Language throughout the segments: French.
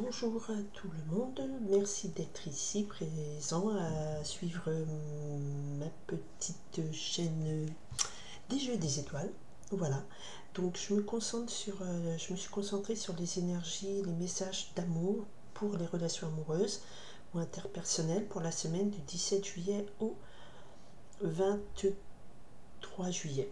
Bonjour à tout le monde, merci d'être ici présent à suivre ma petite chaîne des jeux des étoiles. Voilà, donc je me suis concentrée sur les énergies, les messages d'amour pour les relations amoureuses ou interpersonnelles pour la semaine du 17 juillet au 23 juillet.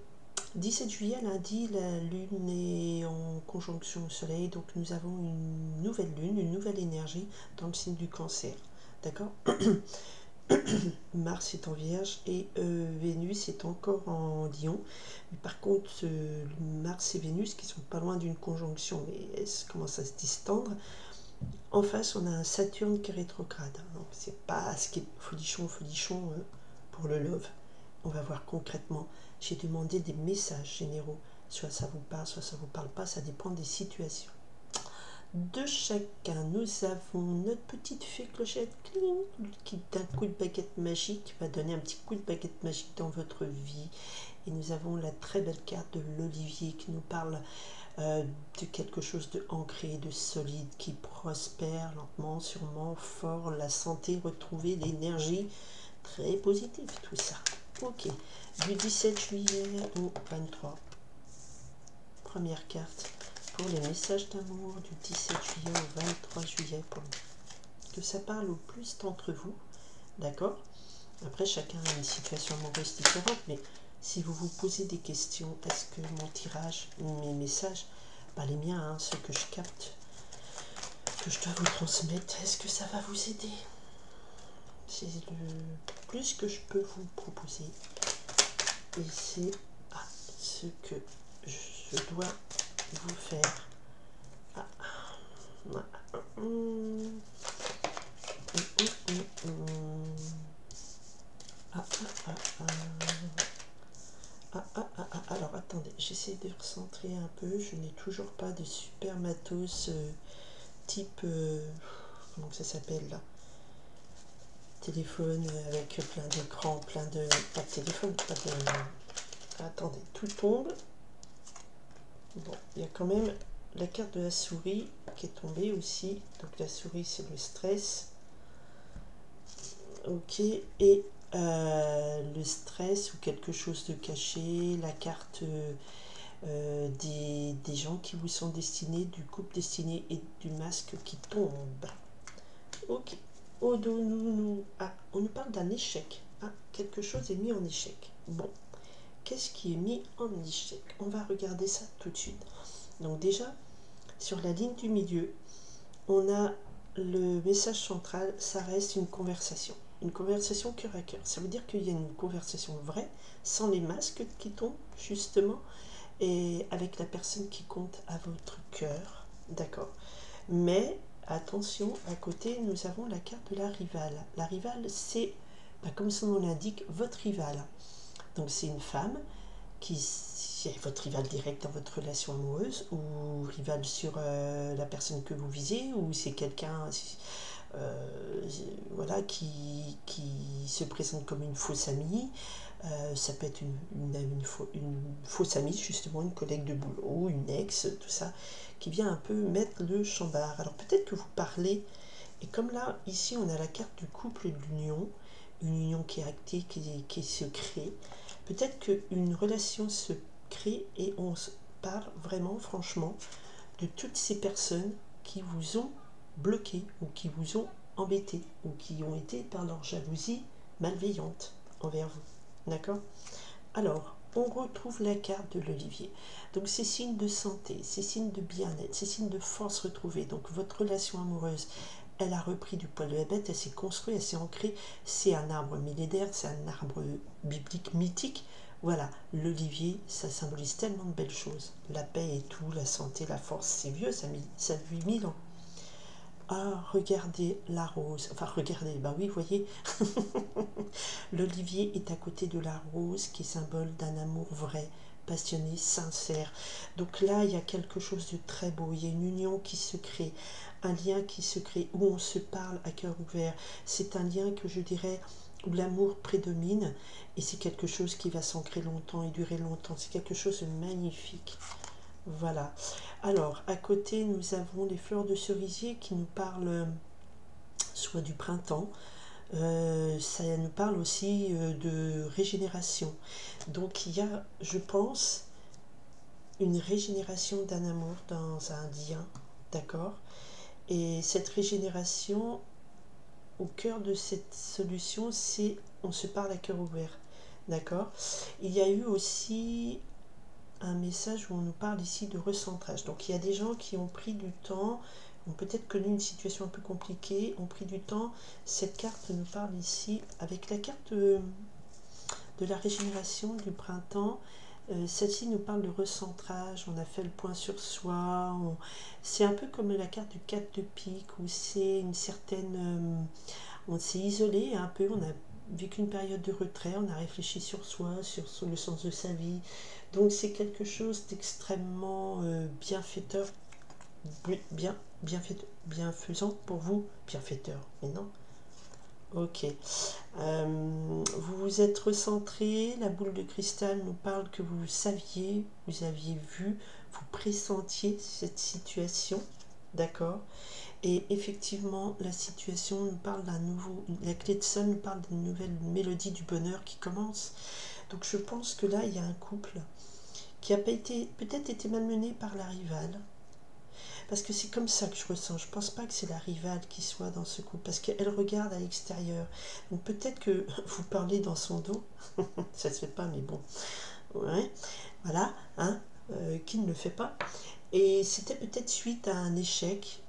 17 juillet, lundi, la lune est en conjonction au soleil, donc nous avons une nouvelle lune, une nouvelle énergie dans le signe du cancer. D'accord. Mars est en vierge et Vénus est encore en lion. Mais par contre, Mars et Vénus, qui sont pas loin d'une conjonction, mais elles commencent à se distendre. En face, on a un Saturne qui est rétrograde. Donc c'est pas ce qui est folichon pour le love. On va voir concrètement. J'ai demandé des messages généraux. Soit ça vous parle, soit ça vous parle pas. Ça dépend des situations. De chacun, nous avons notre petite fée clochette qui d'un coup de baguette magique va donner un petit coup de baguette magique dans votre vie. Et nous avons la très belle carte de l'Olivier qui nous parle de quelque chose de ancré, de solide, qui prospère lentement, sûrement, fort, la santé retrouvée, l'énergie, très positive tout ça. Ok, du 17 juillet au 23. Première carte pour les messages d'amour du 17 juillet au 23 juillet, pour que ça parle au plus d'entre vous, d'accord? Après, chacun a une situation amoureuse différente, mais si vous vous posez des questions, est-ce que mon tirage, mes messages, les miens, hein, ceux que je capte, que je dois vous transmettre, est-ce que ça va vous aider? C'est le plus que je peux vous proposer. Et c'est ce que je dois vous faire. Alors attendez, j'essaie de recentrer un peu. Je n'ai toujours pas de super matos type comment ça s'appelle là, téléphone avec plein d'écrans, plein de pas de téléphone, pas de. Attendez, tout tombe. Bon, il y a quand même la carte de la souris qui est tombée aussi. Donc la souris, c'est le stress. Ok, et le stress ou quelque chose de caché, la carte des gens qui vous sont destinés, du couple destiné et du masque qui tombe. Ok, on nous parle d'un échec. Quelque chose est mis en échec. Bon, qu'est-ce qui est mis en échec? On va regarder ça tout de suite. Donc déjà, sur la ligne du milieu, on a le message central, ça reste une conversation cœur à cœur. Ça veut dire qu'il y a une conversation vraie, sans les masques qui tombent, justement, et avec la personne qui compte à votre cœur, d'accord. Mais attention, à côté, nous avons la carte de la rivale. La rivale, c'est, comme son nom l'indique, votre rivale. Donc c'est une femme qui est votre rival direct dans votre relation amoureuse, ou rival sur la personne que vous visez, ou c'est quelqu'un voilà, qui se présente comme une fausse amie. Ça peut être une fausse amie, justement, une collègue de boulot, une ex, tout ça, qui vient un peu mettre le chambard. Alors peut-être que vous parlez, et comme là, ici, on a la carte du couple et de l'union, une union qui est actée, qui se crée. Peut-être qu'une relation se crée et on se parle vraiment, franchement, de toutes ces personnes qui vous ont bloqué ou qui vous ont embêté ou qui ont été par leur jalousie malveillante envers vous. D'accord? Alors, on retrouve la carte de l'Olivier. Donc, c'est signe de santé, c'est signe de bien-être, c'est signe de force retrouvée. Donc, votre relation amoureuse, elle a repris du poil de la bête, elle s'est construite, elle s'est ancrée. C'est un arbre millénaire, c'est un arbre biblique, mythique. Voilà, l'olivier, ça symbolise tellement de belles choses. La paix et tout, la santé, la force, c'est vieux, ça vit 1000 ans. Ah, regardez la rose. Enfin, regardez, oui, vous voyez, l'olivier est à côté de la rose qui est symbole d'un amour vrai, passionné, sincère. Donc là, il y a quelque chose de très beau. Il y a une union qui se crée, un lien qui se crée, où on se parle à cœur ouvert. C'est un lien que je dirais où l'amour prédomine et c'est quelque chose qui va s'ancrer longtemps et durer longtemps. C'est quelque chose de magnifique. Voilà. Alors, à côté, nous avons les fleurs de cerisier qui nous parlent soit du printemps, ça nous parle aussi de régénération. Donc, il y a, je pense, une régénération d'un amour dans un lien, d'accord? Et cette régénération, au cœur de cette solution, c'est on se parle à cœur ouvert, d'accord? Il y a eu aussi un message où on nous parle ici de recentrage. Donc il y a des gens qui ont pris du temps, ont peut-être connu une situation un peu compliquée, ont pris du temps. Cette carte nous parle ici, avec la carte de la régénération du printemps. Celle-ci nous parle de recentrage, on a fait le point sur soi, c'est un peu comme la carte du 4 de pique, où c'est une certaine... on s'est isolé un peu, on a vécu une période de retrait, on a réfléchi sur soi, sur le sens de sa vie. Donc c'est quelque chose d'extrêmement bienfaiteur, bienfaisant pour vous, bienfaiteur, mais non. Ok. Vous vous êtes recentré, la boule de cristal nous parle que vous saviez, vous aviez vu, vous pressentiez cette situation, d'accord? Et effectivement, la situation nous parle d'un nouveau, la clé de sol nous parle d'une nouvelle mélodie du bonheur qui commence. Donc je pense que là, il y a un couple qui a peut-être été malmené par la rivale. Parce que c'est comme ça que je ressens. Je pense pas que c'est la rivale qui soit dans ce couple, parce qu'elle regarde à l'extérieur. Donc peut-être que vous parlez dans son dos. Ça se fait pas, mais bon. Ouais, voilà, hein, qui ne le fait pas. Et c'était peut-être suite à un échec.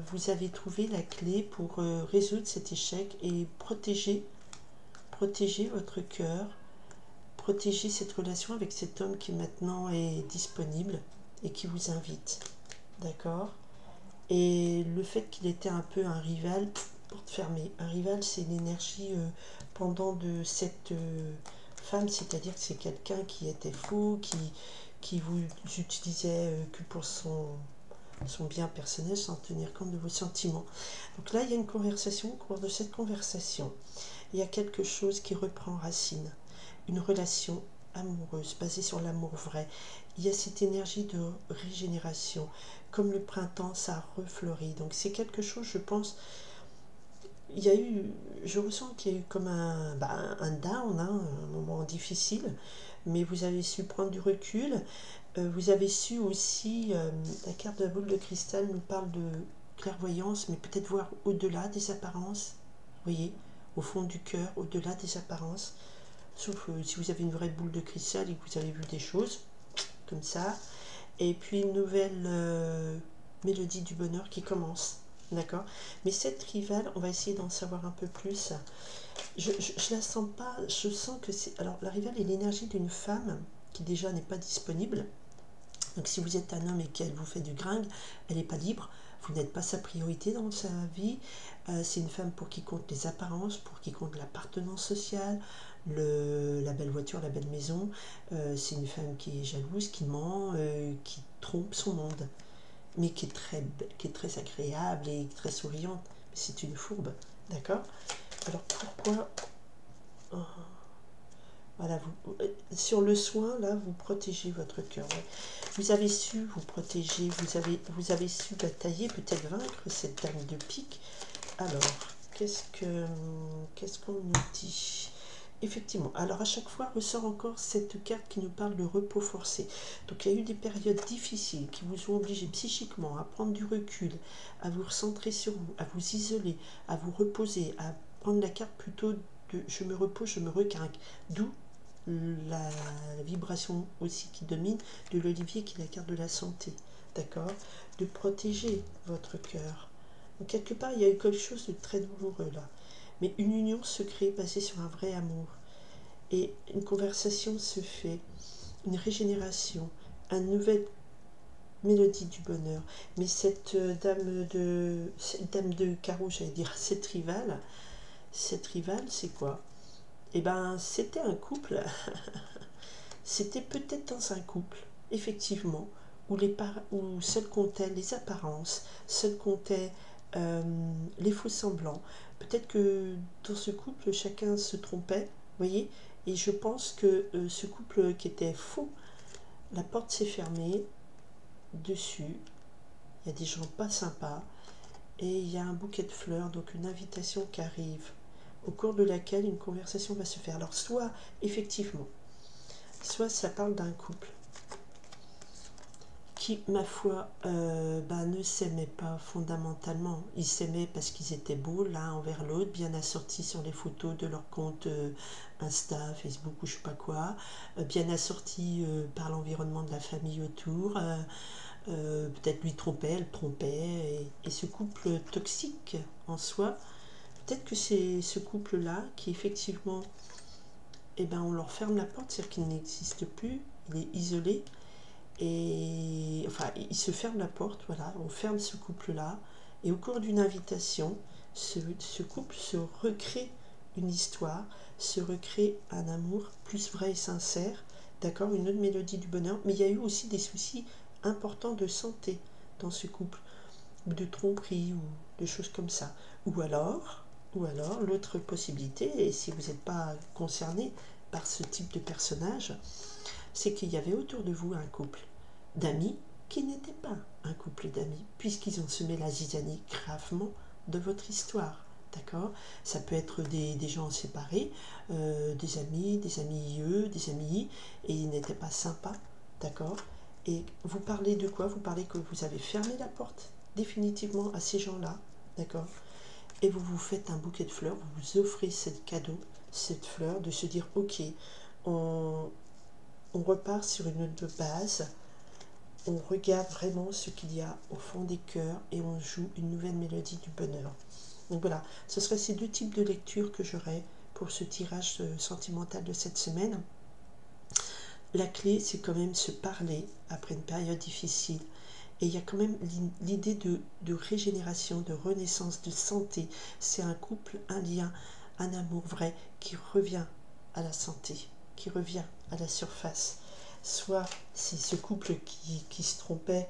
Vous avez trouvé la clé pour résoudre cet échec et protéger votre cœur, protéger cette relation avec cet homme qui maintenant est disponible et qui vous invite. D'accord? Et le fait qu'il était un peu un rival, porte fermée. Un rival, c'est l'énergie pendant de cette femme, c'est-à-dire que c'est quelqu'un qui était faux, qui vous utilisait que pour son bien personnel sans tenir compte de vos sentiments. Donc là, il y a une conversation. Au cours de cette conversation, il y a quelque chose qui reprend racine. Une relation amoureuse basée sur l'amour vrai. Il y a cette énergie de régénération. Comme le printemps, ça refleurit. Donc c'est quelque chose, je pense, il y a eu, je ressens qu'il y a eu comme un down, hein, un moment difficile, mais vous avez su prendre du recul. Vous avez su aussi, la carte de la boule de cristal nous parle de clairvoyance, mais peut-être voir au-delà des apparences, vous voyez, au fond du cœur, au-delà des apparences. Sauf si vous avez une vraie boule de cristal et que vous avez vu des choses comme ça. Et puis une nouvelle mélodie du bonheur qui commence. D'accord? Mais cette rivale, on va essayer d'en savoir un peu plus. Je la sens pas, je sens que c'est... Alors la rivale est l'énergie d'une femme qui déjà n'est pas disponible. Donc si vous êtes un homme et qu'elle vous fait du gringue, elle n'est pas libre, vous n'êtes pas sa priorité dans sa vie. C'est une femme pour qui compte les apparences, pour qui compte l'appartenance sociale, la belle voiture, la belle maison. C'est une femme qui est jalouse, qui ment, qui trompe son monde, mais qui est très agréable et très souriante. C'est une fourbe, d'accord? Alors pourquoi... Oh, voilà, sur le soin, là, vous protégez votre cœur. Ouais. Vous avez su vous protéger, vous avez su batailler, peut-être vaincre cette dame de pique. Alors, qu'est-ce qu'on nous dit? Effectivement, alors à chaque fois ressort encore cette carte qui nous parle de repos forcé. Donc il y a eu des périodes difficiles qui vous ont obligé psychiquement à prendre du recul, à vous recentrer sur vous, à vous isoler, à vous reposer, à prendre la carte plutôt de je me repose, je me requinque. D'où la vibration aussi qui domine de l'olivier qui est la carte de la santé. D'accord? De protéger votre cœur. Donc quelque part, il y a eu quelque chose de très douloureux là. Mais une union se crée basée sur un vrai amour. Et une conversation se fait, une régénération, une nouvelle mélodie du bonheur. Mais cette dame de carreau, j'allais dire, cette rivale, c'est quoi? Eh ben, c'était un couple, c'était peut-être dans un couple, effectivement, où seul comptaient les apparences, seul comptaient les faux semblants. Peut-être que dans ce couple, chacun se trompait, vous voyez, et je pense que ce couple qui était faux, la porte s'est fermée, dessus, il y a des gens pas sympas, et il y a un bouquet de fleurs, donc une invitation qui arrive, au cours de laquelle une conversation va se faire. Alors soit, effectivement, soit ça parle d'un couple qui, ma foi, ne s'aimaient pas fondamentalement. Ils s'aimaient parce qu'ils étaient beaux l'un envers l'autre, bien assortis sur les photos de leur compte Insta, Facebook ou je sais pas quoi, bien assortis par l'environnement de la famille autour. Peut-être lui trompait, elle trompait, et ce couple toxique en soi, peut-être que c'est ce couple-là qui effectivement, on leur ferme la porte, c'est-à-dire qu'il n'existe plus, il est isolé. Et enfin, il se ferme la porte, voilà, on ferme ce couple-là, et au cours d'une invitation, ce couple se recrée une histoire, se recrée un amour plus vrai et sincère, d'accord, une autre mélodie du bonheur, mais il y a eu aussi des soucis importants de santé dans ce couple, ou de tromperie, ou de choses comme ça. Ou alors, l'autre possibilité, et si vous n'êtes pas concerné par ce type de personnage, c'est qu'il y avait autour de vous un couple d'amis qui n'étaient pas un couple d'amis, puisqu'ils ont semé la zizanie gravement de votre histoire. D'accord? Ça peut être des gens séparés, des amis IE, des amis I, et ils n'étaient pas sympas. D'accord? Et vous parlez de quoi? Vous parlez que vous avez fermé la porte définitivement à ces gens-là. D'accord? Et vous vous faites un bouquet de fleurs, vous vous offrez ce cadeau, cette fleur, de se dire ok, on repart sur une autre base, on regarde vraiment ce qu'il y a au fond des cœurs et on joue une nouvelle mélodie du bonheur. Donc voilà, ce seraient ces deux types de lectures que j'aurais pour ce tirage sentimental de cette semaine. La clé, c'est quand même se parler après une période difficile. Et il y a quand même l'idée de régénération, de renaissance, de santé. C'est un couple, un lien, un amour vrai qui revient à la santé, qui revient à la surface. Soit c'est ce couple qui se trompait,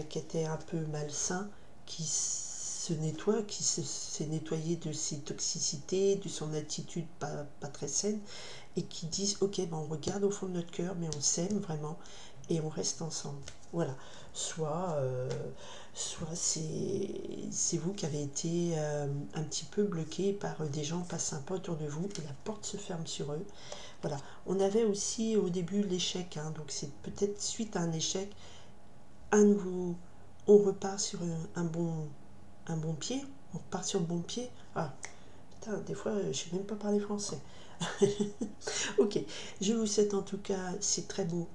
qui était un peu malsain, qui se nettoie, qui s'est nettoyé de ses toxicités, de son attitude pas très saine, et qui disent ok, on regarde au fond de notre cœur, mais on s'aime vraiment et on reste ensemble. Voilà. Soit c'est vous qui avez été un petit peu bloqué par des gens pas sympas autour de vous et la porte se ferme sur eux. Voilà. On avait aussi au début l'échec, donc c'est peut-être suite à un échec, à nouveau, on repart sur un bon pied, on repart sur le bon pied. Ah, putain, des fois, je ne sais même pas parler français. Ok, je vous souhaite en tout cas, c'est très beau,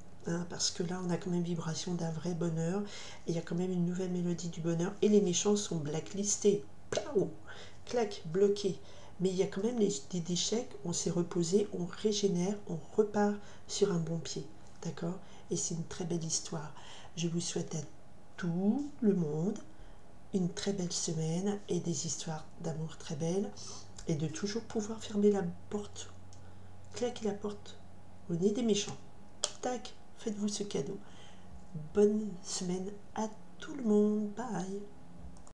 parce que là, on a quand même vibration d'un vrai bonheur, et il y a quand même une nouvelle mélodie du bonheur, et les méchants sont blacklistés. Plau, clac, bloqués. Mais il y a quand même des échecs, on s'est reposé, on régénère, on repart sur un bon pied. D'accord? Et c'est une très belle histoire. Je vous souhaite à tout le monde une très belle semaine et des histoires d'amour très belles, et de toujours pouvoir fermer la porte, claquer la porte au nez des méchants. Tac, faites-vous ce cadeau. Bonne semaine à tout le monde. Bye.